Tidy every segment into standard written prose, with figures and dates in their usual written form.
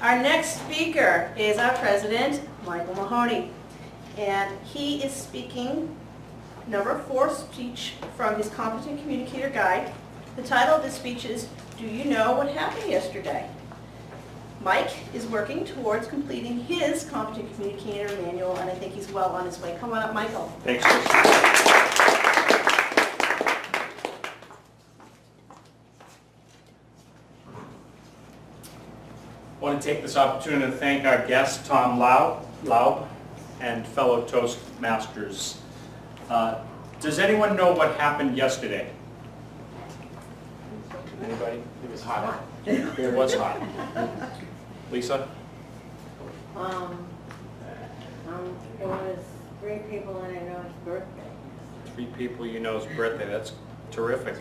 Our next speaker is our president, Michael Mahoney, and he is speaking number 4 speech from his Competent Communicator Guide. The title of the speech is, Do You Know What Happened Yesterday? Mike is working towards completing his Competent Communicator Manual, and I think he's well on his way. Come on up, Michael. Thanks, Chris. I want to take this opportunity to thank our guest, Tom Laub, and fellow Toastmasters. Does anyone know what happened yesterday? Anybody? It was hot. It was hot. Lisa? It was 3 people and I know his birthday. 3 people you know's birthday. That's terrific.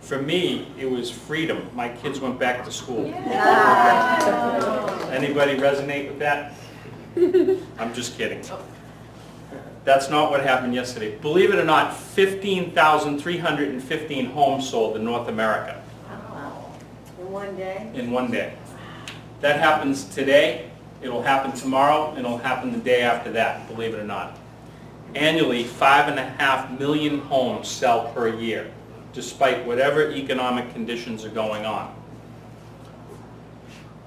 For me, it was freedom. My kids went back to school. Anybody resonate with that? I'm just kidding. That's not what happened yesterday. Believe it or not, 15,315 homes sold in North America. Wow. In one day? In one day. That happens today, it'll happen tomorrow, and it'll happen the day after that, believe it or not. Annually, 5.5 million homes sell per year, despite whatever economic conditions are going on.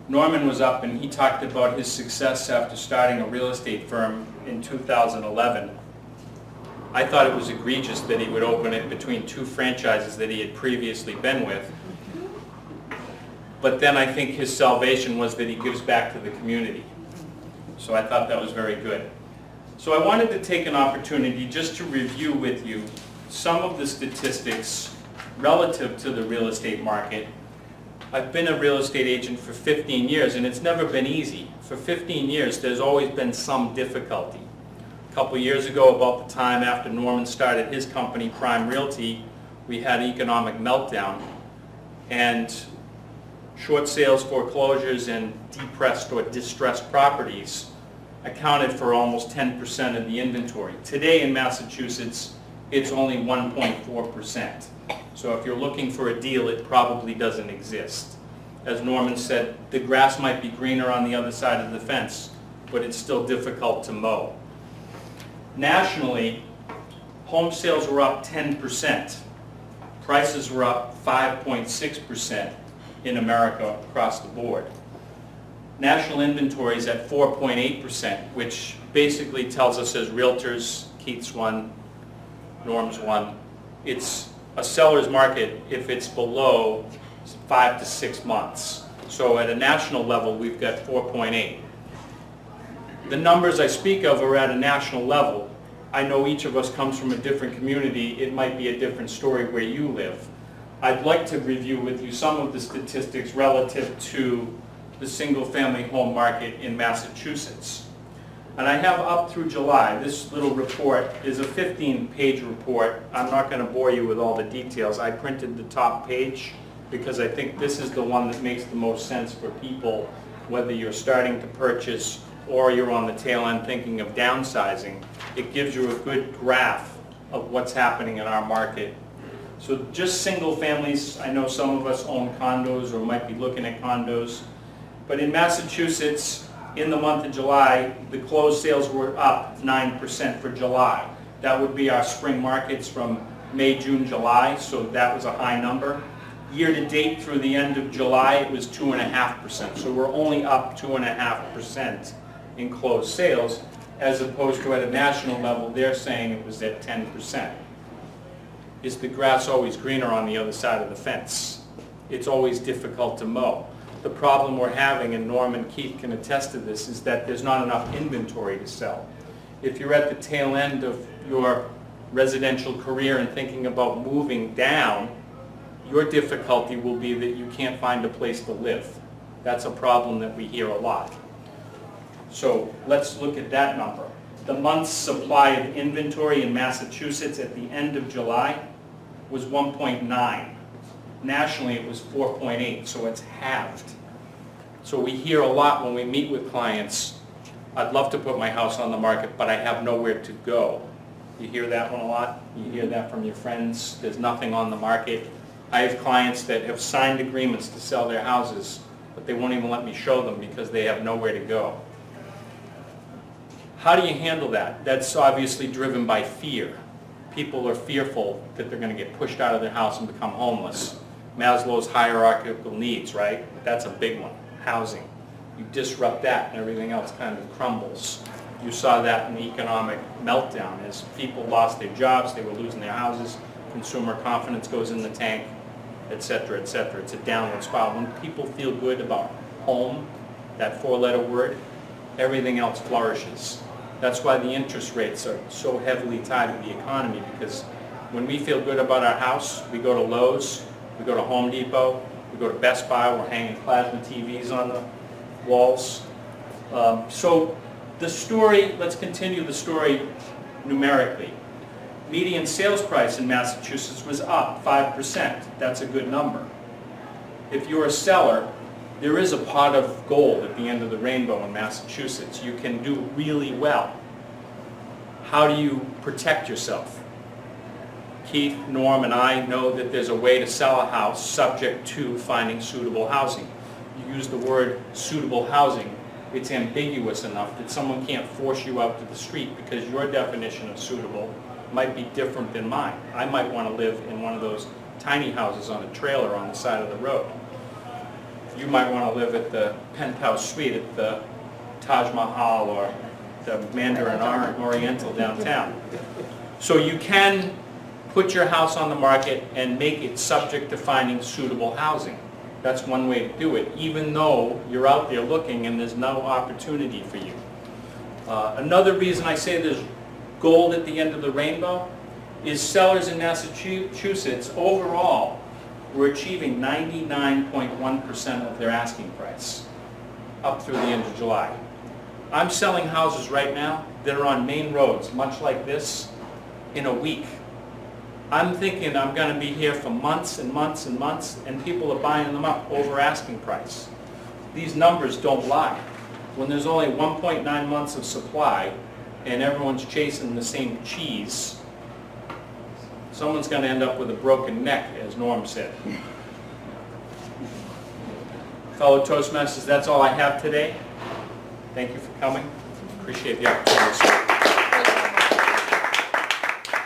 Norman was up and he talked about his success after starting a real estate firm in 2011. I thought it was egregious that he would open it between 2 franchises that he had previously been with. But then I think his salvation was that he gives back to the community. So I thought that was very good. So I wanted to take an opportunity just to review with you some of the statistics relative to the real estate market. I've been a real estate agent for 15 years and it's never been easy. For 15 years there's always been some difficulty. A couple years ago, about the time after Norman started his company, Prime Realty, we had an economic meltdown, and short sales, foreclosures, and depressed or distressed properties accounted for almost 10% of the inventory. Today in Massachusetts, it's only 1.4%. So if you're looking for a deal, it probably doesn't exist. As Norman said, the grass might be greener on the other side of the fence, but it's still difficult to mow. Nationally, home sales were up 10%. Prices were up 5.6% in America across the board. National inventory is at 4.8%, which basically tells us as realtors, Keith's one, Norm's one, it's a seller's market if it's below 5 to 6 months. So at a national level, we've got 4.8. The numbers I speak of are at a national level. I know each of us comes from a different community. It might be a different story where you live. I'd like to review with you some of the statistics relative to the single-family home market in Massachusetts. And I have up through July. This little report is a 15-page report. I'm not going to bore you with all the details. I printed the top page because I think this is the one that makes the most sense for people, whether you're starting to purchase or you're on the tail end thinking of downsizing. It gives you a good graph of what's happening in our market. So just single families, I know some of us own condos or might be looking at condos, but in Massachusetts, in the month of July, the closed sales were up 9% for July. That would be our spring markets from May, June, July, so that was a high number. Year to date through the end of July, it was 2.5%, so we're only up 2.5% in closed sales, as opposed to at a national level, they're saying it was at 10%. Is the grass always greener on the other side of the fence? It's always difficult to mow. The problem we're having, and Norm and Keith can attest to this, is that there's not enough inventory to sell. If you're at the tail end of your residential career and thinking about moving down, your difficulty will be that you can't find a place to live. That's a problem that we hear a lot. So let's look at that number. The month's supply of inventory in Massachusetts at the end of July was 1.9. Nationally, it was 4.8, so it's halved. So we hear a lot when we meet with clients, I'd love to put my house on the market, but I have nowhere to go. You hear that one a lot? You hear that from your friends? There's nothing on the market. I have clients that have signed agreements to sell their houses, but they won't even let me show them because they have nowhere to go. How do you handle that? That's obviously driven by fear. People are fearful that they're going to get pushed out of their house and become homeless. Maslow's hierarchical needs, right? That's a big one, housing. You disrupt that and everything else kind of crumbles. You saw that in the economic meltdown as people lost their jobs, they were losing their houses, consumer confidence goes in the tank, et cetera, et cetera. It's a downward spiral. When people feel good about home, that four-letter word, everything else flourishes. That's why the interest rates are so heavily tied to the economy, because when we feel good about our house, we go to Lowe's, we go to Home Depot, we go to Best Buy, we're hanging plasma TVs on the walls. So the story, let's continue the story numerically. Median sales price in Massachusetts was up 5%. That's a good number. If you're a seller, there is a pot of gold at the end of the rainbow in Massachusetts. You can do really well. How do you protect yourself? Keith, Norm, and I know that there's a way to sell a house subject to finding suitable housing. You use the word suitable housing. It's ambiguous enough that someone can't force you out to the street because your definition of suitable might be different than mine. I might want to live in one of those tiny houses on a trailer on the side of the road. You might want to live at the penthouse suite at the Taj Mahal or the Mandarin Oriental downtown. So you can put your house on the market and make it subject to finding suitable housing. That's one way to do it, even though you're out there looking and there's no opportunity for you. Another reason I say there's gold at the end of the rainbow is sellers in Massachusetts overall were achieving 99.1% of their asking price up through the end of July. I'm selling houses right now that are on main roads, much like this, in a week. I'm thinking I'm going to be here for months and months and months, and people are buying them up over asking price. These numbers don't lie. When there's only 1.9 months of supply and everyone's chasing the same cheese, someone's going to end up with a broken neck, as Norm said. Fellow Toastmasters, that's all I have today. Thank you for coming. Appreciate the opportunity.